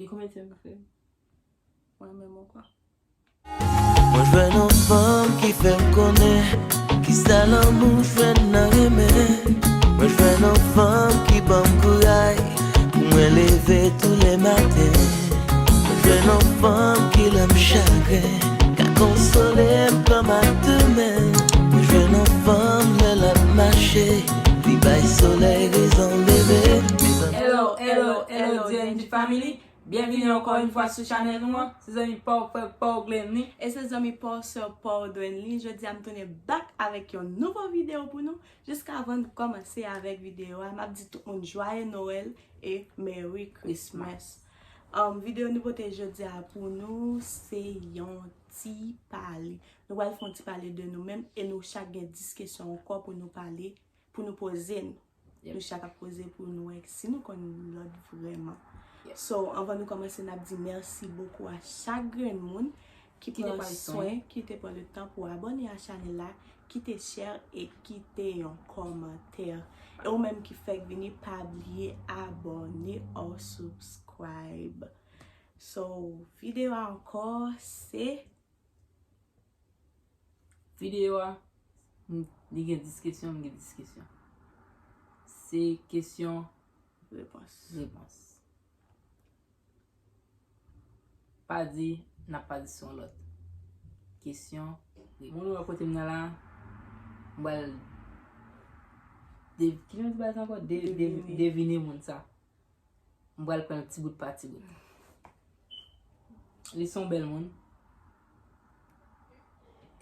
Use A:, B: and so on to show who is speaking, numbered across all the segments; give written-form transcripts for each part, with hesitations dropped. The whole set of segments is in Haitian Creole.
A: Et combien de temps vous faites? Ouais, même quoi.
B: Moi je veux une femme qui fait me connaître, qui ça l'amour fait n'a aimer. Moi je veux une femme qui bat me courage, pour me lever tous les matins. Moi je veux une femme qui l'aime chagrin, qui a consolé comme ma demain. Moi je veux une femme qui l'a marché, qui baille soleil raison lever.
A: Hello, DNG family. Bienvenue encore une fois sur channel nous. C'est amis Paul Glenn.
C: Et c'est amis Paul sur Paul Glenn. Je dis à me tourner back avec une nouvelle vidéo pour nous. Jusqu'à avant de commencer avec vidéo, je m'a dit tout le monde joyeux Noël et Merry Christmas. Vidéo nouveauté je dis pour nous, c'est un petit parler. Nous allons faire un petit parler de nous-mêmes et nous chaque 10 questions encore pour nous parler, pour nous poser. Nous chaque poser pour nous si nous connaissons l'autre vraiment. So, avant de commencer, nous dit merci beaucoup à chaque monde qui prend soin, qui te prend le temps pour abonner à la chaîne là, qui te share et qui te un commentaire. Et ou même qui fait venir pas oublier abonner ou subscribe. So, vidéo encore, c'est
A: Vidéo, il y a discussion, C'est question,
C: réponse.
A: Pas dit, n'a pas dit son l'autre. Question, mon à côté là, well, deviner mon ça. On va prendre un petit bout par petit bout. Ils sont belles monde.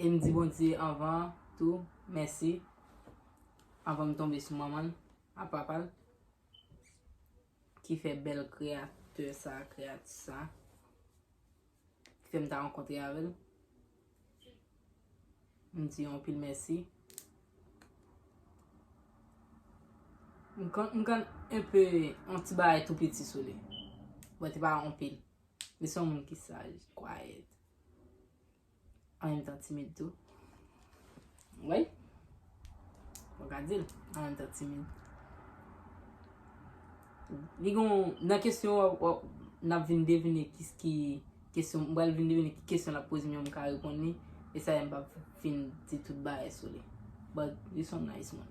A: Et me dit bon Dieu avant tout, merci. Avant de tomber sur maman, à papa qui fait belle créateur ça, qui fait me rencontrer avec elle. Me dit un pile merci. Quand un peu un petit bail tout petit soleil. Mais c'est pas un pile. Mais c'est un monde qui sage, quiet. En même temps timide tout. Oui. Regardez, en même temps timide. Dans la question, on a vu deviner qui question, on va deviner qui question la pose mieux on répondre et ça même pas fin dit tout bas soleil. But this one nice man.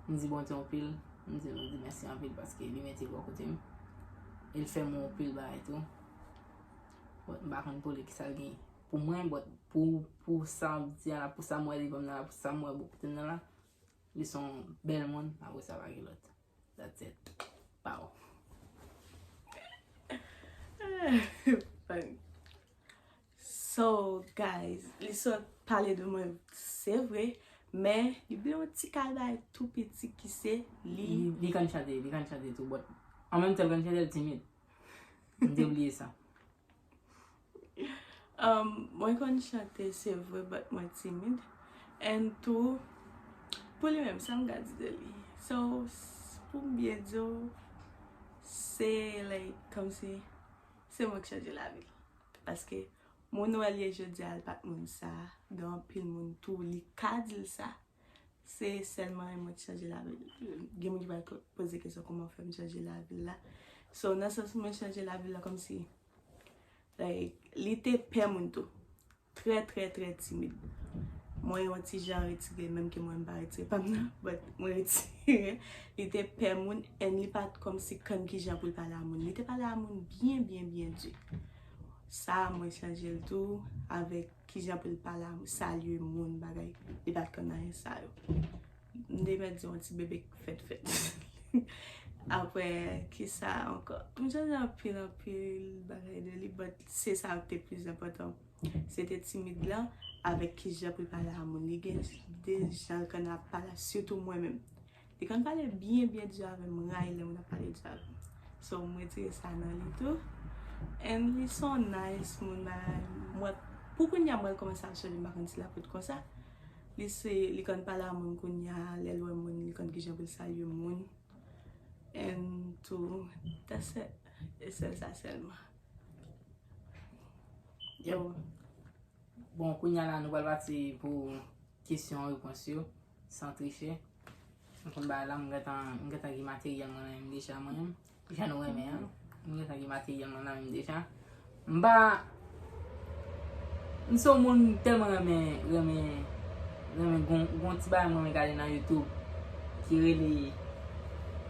A: On dit bon temps pile, on dit merci en pile parce qu'il mettait à côté. Il fait mon pile bas et tout. But on va pour qui ça gagne. Pour moi, pour ça, pour ça moi comme là, pour ça moi beaucoup de là, ils sont belles monde, après ça va l'autre. That's it. Pow.
C: So, guys, l'histoire parler de moi, c'est vrai, mais il y a un petit cadre tout petit qui c'est
A: Il can chanter tout, but en même temps, il can chanter timide. J'ai oublié ça.
C: Moi, quand je chante, c'est vrai, mais moi timide. Et tout, pour lui-même, ça me garde de lui. So, pour bien dire, c'est like, comme si c'est moi qui change la vie. Parce que mon Noël, je dis à pas moun ça, dans pile moun tout, li cadre ça. C'est seulement moi qui change la vie. Il y a qui va poser question comment faire changer la vie là. So, dans ce sens, moi changer la vie là comme si like, il était père moun tout. Très timide. Moi, un petit genre retiré, même que moi, je ne pas retiré, pas moi, mais moi, retiré. Il était père moun, et il pas comme si quand qui j'ai pour parler à moun. Il était parlé à moun bien dur. Ça, moi, changé le tout avec qui j'ai pour parler à moun, saluer moun, bagay. Il pas connaître ça. Je vais dire un petit bébé fait. Après, qui ça encore? J'ai un pile, bagay de lui, mais c'est ça qui était plus important. C'était timide là, avec qui j'ai pu parler à mon égard, des gens qui ont parlé, surtout moi-même. Et quand on parle bien dur avec moi, on a parlé dur avec moi. So, moi, je dirais ça dans le tout. Et ils sont nice, moi, pourquoi il y a moi commencé à changer ma canne là pour comme ça? Ils quand parler à mon kounya, les lois mon, ils quand j'ai pu saluer mon. Et tout, that's it. Et c'est ça seulement.
A: Yo. Bon, kounya là, nous allons partir pour questions-réponses sans tricher. Donc, là, on a un matériel déjà moi-même. Déjà, nous aimons. Mwen sa ki materyelman nan mwen deja. Mba son moun telman reme gon ti bay mwen gade nan YouTube ki rele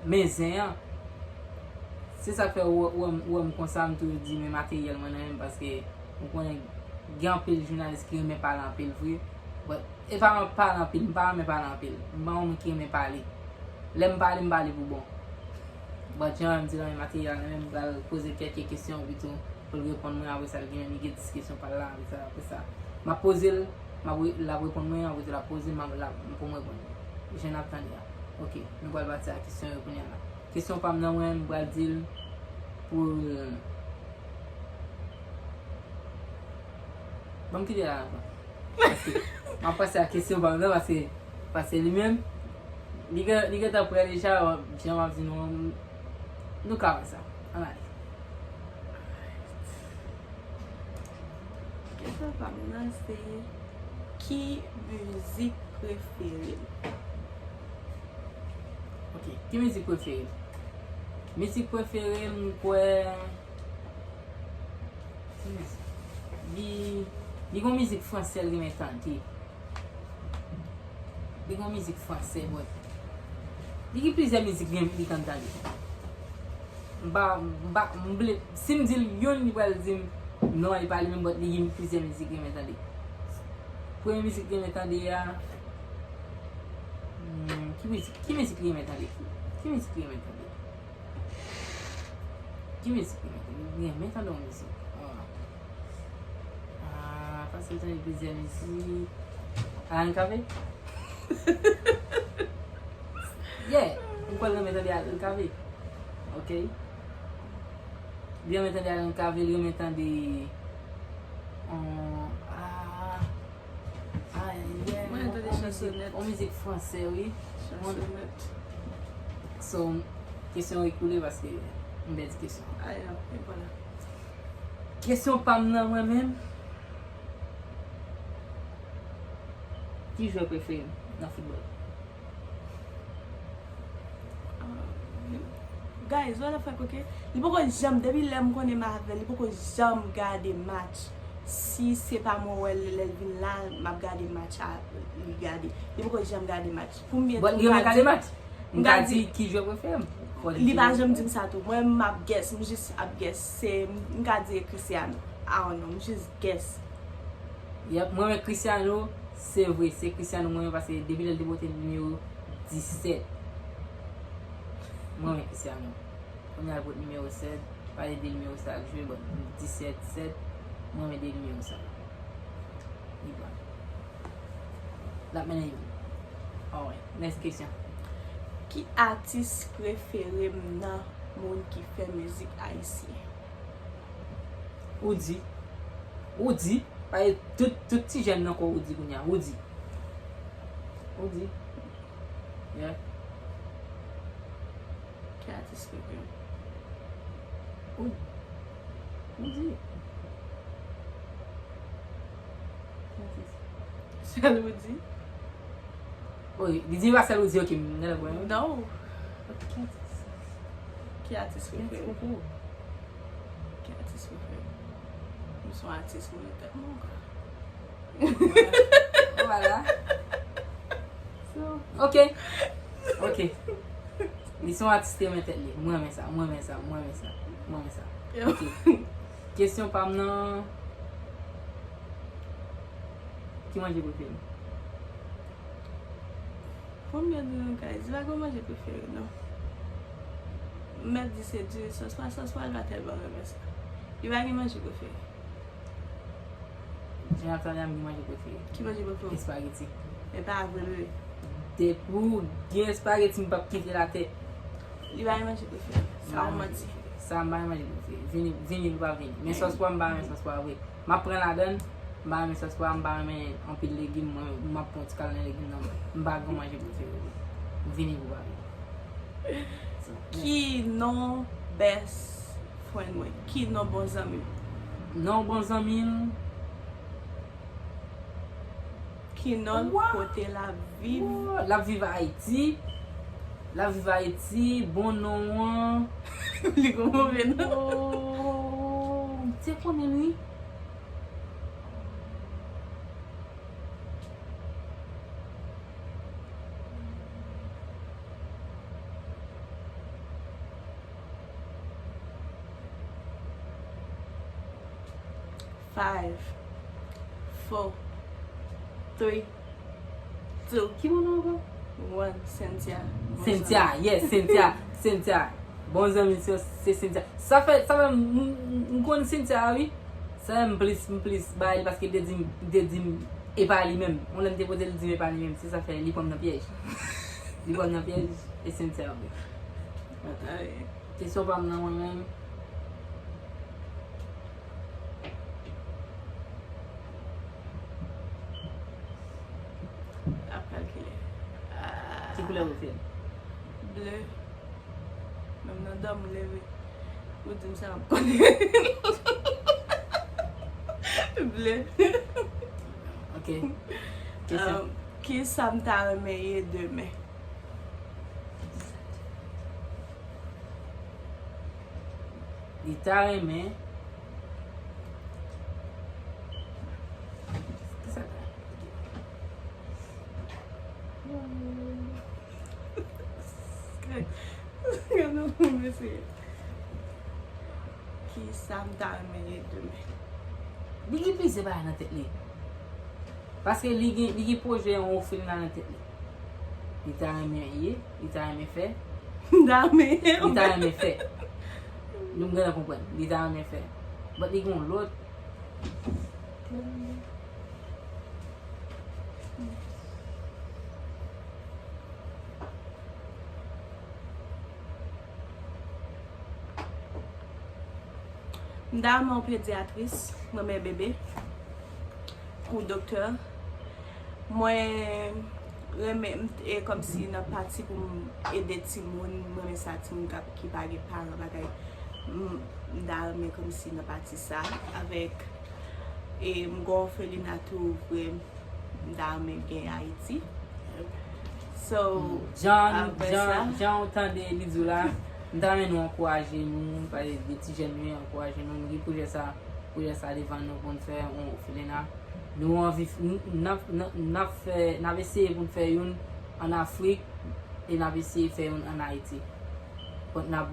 A: mezen. Se sa fe ou m konsa m tou di men materyelman nan mwen paske mwen konen gen pil jounalist ki reme pale an pil vre. E pa mwen pale an pil, mwen pale an pil. Mwen ki reme pale. Le m pale pou bon. But jan m di lan materyel nan mwen mwen pose kelke kesyon bitou pou repon mwen avwe sa gen mi gen diskesyon pale la apre sa. Ma pose l, la repon mwen avwe la pose m pou mwen repon. Jen ap tande ya. Ok, mwen bal bati a kesyon repon ya la. Kesyon pam nan mwen bal dil pou bon ki de la anpan. Mwen pase a kesyon pam nan pase li men li get apre deja jen wap di nou ka wè sa. Anay.
C: Kesyon pam nan se ki müzik prefere?
A: Ok, ki müzik prefere? Müzik prefere mwen kwe li gon müzik franse l reme tante. Li gon müzik franse boy. Li ki plize müzik li kantade. Mble si m dil yon li wèl zim non li pali men bot li ki plize müzik reme tante. Pwè müzik reme tante ya ki müzik reme tante? Ki müzik reme tante? Ki müzik reme tante? Reme tante ou müzik? Fasil tante plize müzik. Alan Kave? Yeah, mwen kwa reme tante Alan Kave. Ok? Li reme tante Alan Kave, li reme tante
C: Mwen tante chansonet.
A: On müzik franse, oui.
C: Chansonet.
A: So, kesyon ekoule paske mwen bedi kesyon.
C: Aya, e wala.
A: Kesyon pam nan mwen men. Ki jwe prefere nan futbol?
C: Guys, wala fak ok? Li pou kon jam, debi lem konen Marvel, li pou kon jam gade match. Si se pa mwen wèl lèl vin lan, map gade match a li gade. Li pou kon jam gade match. Pou mwen
A: Bon, li yon gade match? Mwen gade ki jwe prefere?
C: Li ba jam dim sa tou. Mwen map guess, mwen jis ap guess. Se mwen gade Cristiano. I don't know, mwen jis guess.
A: Yep, mwen Cristiano, se vwe, se Cristiano mwen pase debi lèl debote numero 17. Mwen Cristiano. Mwen al bot numero 7, pale de numero sa jwe, but 17, mwen de numero sa. Iba. La menen yon. Alright, next question.
C: Ki artist prefere nan moun ki fe müzik haisyen?
A: Oudi. Pale tout ti jen nan ko Oudi kounya. Oudi. Yeah.
C: Ki artist prefere?
A: Oudi.
C: Sel Oudi?
A: Oye, di ba sel Oudi ok, mnen la gwen?
C: No. Ki artist prefere? Ki artist prefere? Mwen son artist mwen tet moun ka.
A: Voilà. Ok. Li son artiste men tet li. Mwen men sa. Ok. Kesyon pam nan. Ki manje prefere?
C: Pou mwen di nou guys, va kon manje prefere nou. Mwen di se di soswa la tel ban reme sa. Li va ki manje prefere?
A: Jen ap tande am ki manje prefere.
C: Ki manje prefere?
A: Espageti.
C: E pa avre.
A: De pou gen espageti m pap kite la te.
C: Li va ki manje prefere? Sa ou mati?
A: Sa m ba manje prefere. Vini ou pa vini. Men sos kwa m ba men sos kwa we. Ma pren la den. Mba men sos kwa mba men anpil legim, mba pon ti kalen legim nan mba gon manje prefere. Vini ou ba.
C: Ki non bes fwen mwen? Ki non bon zami?
A: Non bon zamin.
C: Ki non kote la viv?
A: La viv a Haiti. La Vive Haïti, bon nom.
C: Li kon mouve nan.
A: Oh, tu connais lui?
C: Five, 4, 3, 2,
A: Qui bon nom encore?
C: 1. Cynthia.
A: Cynthia, yes, Cynthia. Bon amis, c'est Cynthia. Ça fait, m'con Cynthia, oui. Ça m'plus, bah, parce que de dit, et pas lui-même. On l'a déposé le dit, et pas lui-même. C'est ça fait, il prend dans piège. Il prend dans piège, et Cynthia, oui. C'est sûr, pas moi-même.
C: Après qu'il
A: Qui couleur vous fait?
C: bleu. Même dans dame levé. Vous dites ça me connaît. Bleu.
A: Ok. Question.
C: Qui ça me t'a remis demain?
A: Il t'a aimé. C'est ça.
C: Non, monsieur. Qui ça me t'a remis demain?
A: Li ki pise ba nan tet li. Paske li ki proje an ofil nan tet li. Li ta reme ye, li ta reme fe,
C: Dame.
A: li ta reme fe. Nou mwen a kompren, li ta reme fe. But li gon lot.
C: Dame en pédiatrice, moi mes bébés, ou docteur. Moi, et comme si nous parti pour aider les gens, moi mes ça qui pas de parents bagay. Dame comme si nous parti ça avec et mon Felina tout dame gen Haïti. So,
A: Jan
C: après ça,
A: entende li dou la, ndame nou ankouraje nou, pa de ti jen nou ankouraje nou, nou ki proje sa devan nou pou nou fè on ofilena. Nou anvi, nav eseye pou nou fè yon an Afrik, e nav eseye fè yon an Haïti. Pot na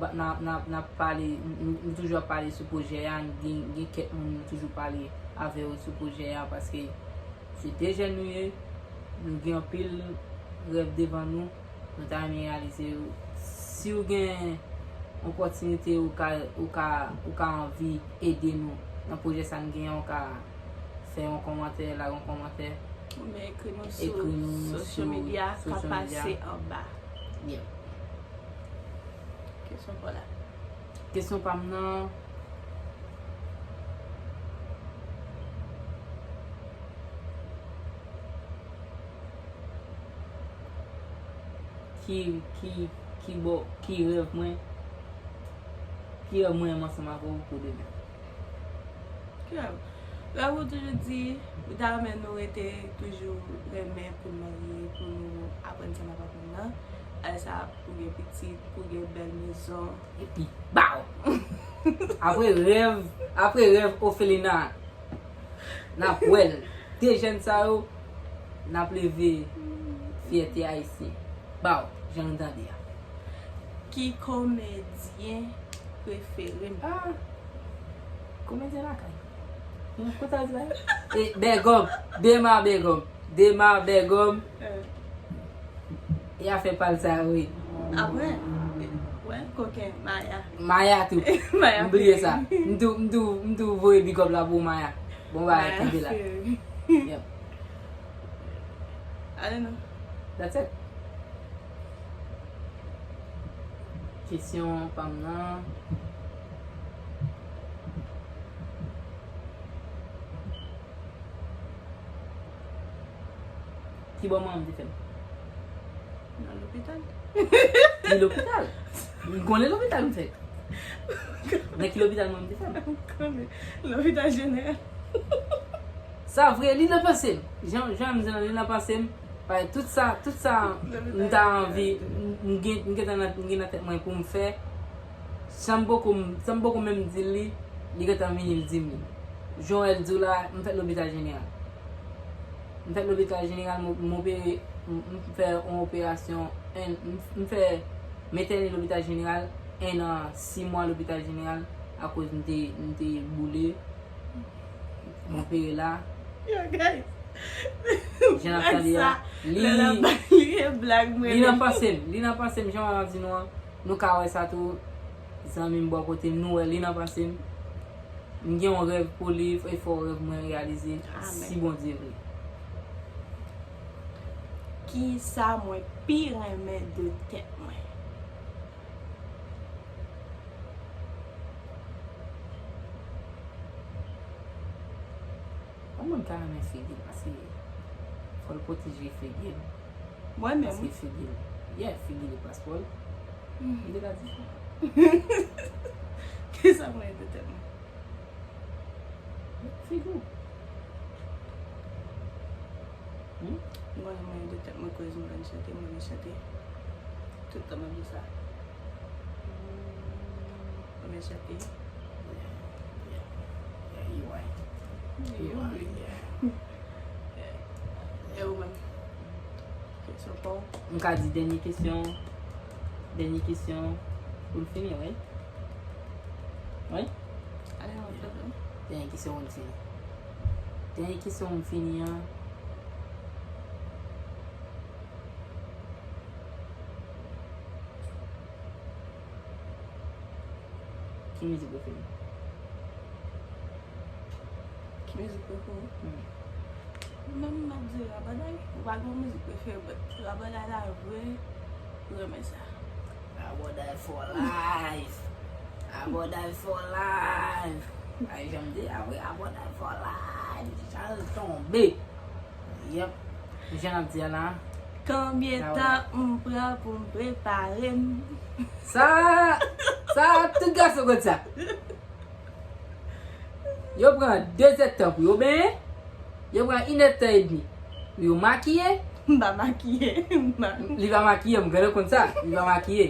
A: pale, nou toujou pale sou proje ya, gen ket moun nou toujou pale ave ou sou proje ya, paske se dejen nou ye, nou gen pil rev devan nou, nou ta yon realize ou. Si ou gen opotinite ou ka anvi ede nou, nan proje sa nou gen ou ka fè yon komante, la yon komante.
C: mais écrit nous
A: Écrit nous
C: sur social
A: sur
C: media,
A: social
C: qu'à passer
A: media.
C: en bas.
A: Yeah.
C: Question pour là.
A: Question pa mnan. Ki rev mwen? Ki rev mwen mansama pou deme?
C: Là, vous toujours dit, dame nous était toujours remet pour marier, pour nous apprendre ça là bas ça pour les petits, pour les belles maisons.
A: E pi, baw! Apre rev Ofelina, nap wel, te jen sa yo, nap leve fiyete a isi. Baw, jen dande ya.
C: Qui comédien préféré?
A: Ah, komedyen la kay. Yon kota di la? E, Begom, Dema Begom, ya fe pal sa we.
C: Ah ouais? Ouais, coquin, Maya.
A: Maya tou.
C: Maya.
A: Mbliye sa. Mdou voye bigop la pou Maya. Bon ba kende la. Yep.
C: I don't know.
A: That's it. Question pa mnan. Ki bon man di fem?
C: Dans l'hôpital.
A: Ki l'hopital? Mwen konen l'hopital mwen fek. Men ki l'hopital mwen di fem?
C: Comme l'hôpital général.
A: Sa vre, li nan pasem. Jan mwen li nan pasem. Tout sa, mwen ta anvi, Mwen nan tet mwen pou m'fè. San beaucoup même di li getan vini l di mi. Jon el di la, mwen fèt l'hôpital général. Mwen fèt l'hôpital général, mwen fè une opération, mwen fè meten l'hôpital général, 1 an, 6 mois l'hôpital général, à cause mwen te boulé. Mwen pere la.
C: Yo guys.
A: Jen ap tali ya.
C: Li e blag mwen.
A: Li nan pasem, jen ap di nou ka wè sa tou, san mi mbo kote nou wè, li nan pasem. Mwen gen yon rev pou li, e fò rev mwen realize, si bon Dieu vle.
C: Ki sa mwen pi remè de tet mwen?
A: Mwen ka remè figil, paske fò l'proteje figil.
C: Mwen men.
A: Paske figil, figil e paspol. Mwen de la di fò.
C: Ki sa mwen de tet mwen?
A: Figil.
C: Mwen de tet mwen kouz mwen chate. Tout an mwen di sa. Mwen chate.
A: You right.
C: E ou men. Kesyon pou?
A: Mwen ka di denye kesyon. Pou l'fini, wè? Wè?
C: Ale an problem.
A: Denye kesyon pou l'fini. Denye kesyon pou l'fini, an. Ki mizik pou l'fini?
C: Ki mizik prefere? Mwen mwen di Rabaday. Wagon mizik prefere, but Rabaday la vwe remè sa.
A: Rabaday for life. Ay jom di, Rabaday for life. Chan tombe. Yep. Jen ap di ala.
C: Kambye tan mpra pou mprepare m?
A: Sa, tout gaso kon sa. Yo pran 2 etan pou yo ben, yo pran 1 etan et demi. Yo makiye,
C: Mba makiye.
A: li va makiye, mwen gade kon sa, li va makiye.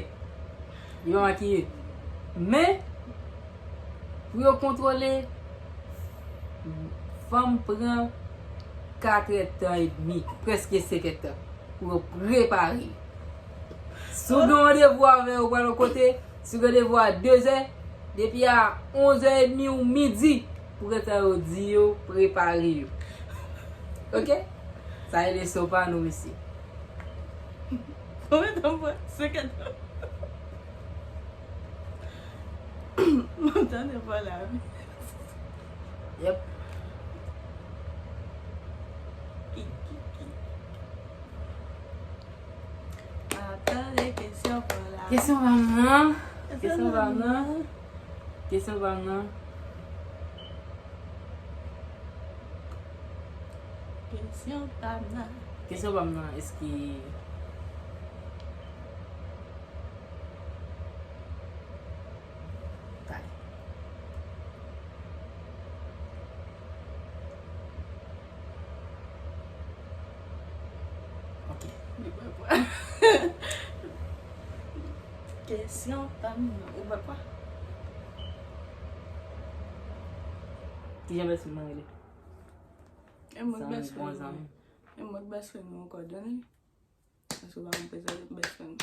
A: Men, pou yo kontrole, fam pran 4 etan et demi, preske 5 etan, pou yo prepare. Sou gen rendez-vous avec ou par le côté, sou rendez-vous à 2h, depuis à 11h30 ou midi, pour être au dio préparé. Ok? Ça y est, les pas nous ici.
C: Combien de temps? 5 ans. M'entendez pas là.
A: Yep.
C: Attendez, question pour là.
A: Question vraiment. Question vraiment. Question vraiment.
C: Question Tamna.
A: Question vraiment. Est-ce que.
C: Question Tamna. Ou va quoi?
A: Qui j'avais sur ma relais?
C: Et moi, best
A: Bon
C: friend.
A: ami.
C: Et moi, best friend, mon encore donné. Parce que va me présenter best friend.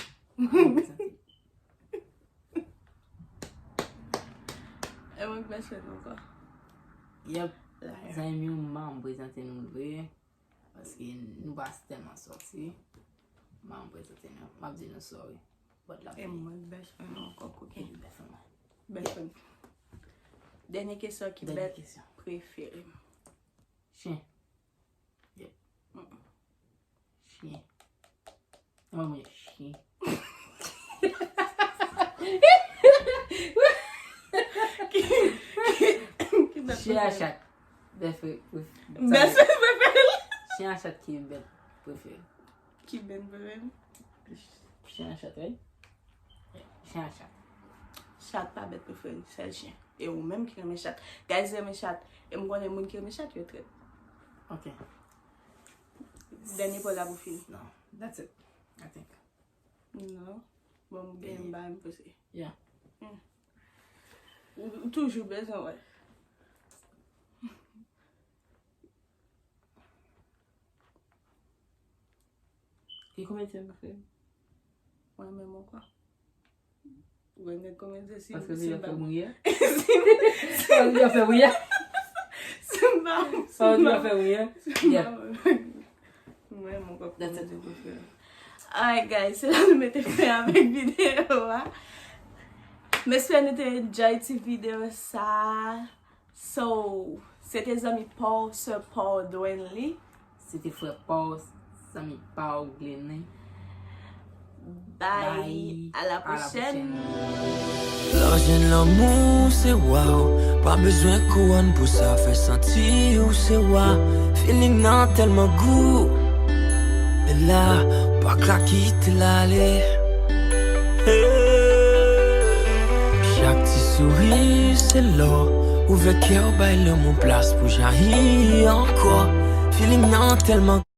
C: Et moi, best friend encore.
A: Yep.
C: Liar.
A: Zan mi ou m'a présenter nous vrai. Parce que nous pas tellement sorti. M'a présenter nous. M'a dit nous sorry. But la
C: Et moi, best friend encore cookie.
A: Definitely.
C: Best friend. Dernière question qui
A: Dernière
C: bête
A: question.
C: préférée.
A: Chien. Yep. Chien. Non, mais chien. Chien à chat.
C: Best friend préférée.
A: Chien à chat qui est belle. Préféré.
C: Qui ben préférée.
A: Chien à chat, oui? Chien à chat.
C: Chat pas bête préférée, c'est le chien. Et ou même qui aime chat. Guys aime chat. Et moi, les gens qui aiment chat, je traite.
A: Ok.
C: Dernier pour la bouffe.
A: No, that's it. I think.
C: Non. Bon, gen ba m pose.
A: Yeah.
C: Ou toujou bezon, ouais.
A: Et combien de temps vous faites?
C: Ouais, mais mon quoi? Ou gen combien de si
A: Parce que vous avez fait mouiller.
C: C'est
A: Vous avez fait mouiller.
C: pas.
A: Vous avez fait mouiller. Yeah.
C: Ouais, mon quoi.
A: That's it.
C: Alright guys, c'est là que nous mettons fin avec vidéo. J'espère que vous avez enjoyé cette vidéo. So, c'était les amis Paul, Sir Paul Dwenley.
A: C'était frère Paul, Sami Paul Glenn.
C: Bye. À la prochaine.
B: L'argent, l'amour, c'est wow. Pas besoin de couronne pour ça faire sentir ou c'est wow. Feeling nan tellement goût. Et là, pas que la quitte l'aller. Chaque petit sourire, c'est l'or. Ouvert cœur, baille mon place pour jaillir encore. Feeling nan tellement